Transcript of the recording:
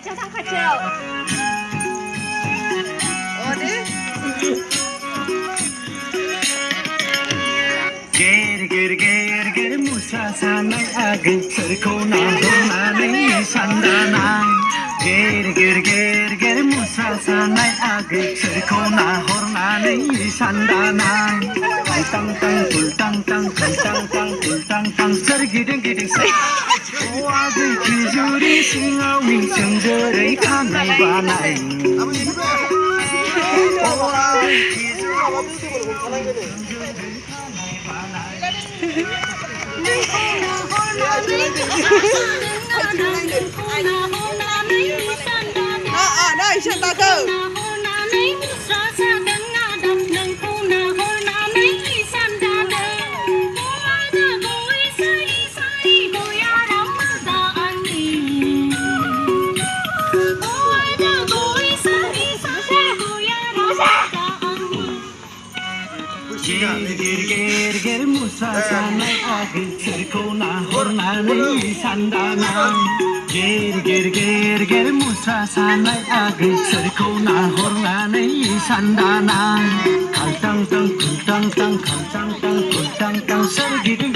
세상 같아요. 어디? ጌር ሙሳሳናይ አግን ስርኮና ሆናነይ ሳንዳናይ ጌር ሙሳሳናይ አግን ስርኮና ሆናነይ ሳንዳናይ ጣንጣን ቱልጣንጣን ጣንጣን ቱልጣንጣን ሰርጊድንጊድን ዋግን ኪዙሪ ሲኛው ሚንሰንገረይ ካናይ ባናይ Đây, xem ta cơ. ጌር ሙሳሳናይ አግን ስርኮና ሆርናነይ ሳንዳናይ ጌር ሙሳሳናይ አግን ስርኮና ሆርናነይ ሳንዳናይ ካልጣንጣን 쿨ጣንጣን ካልጣንጣን 쿨ጣንጣን ሰርጊድን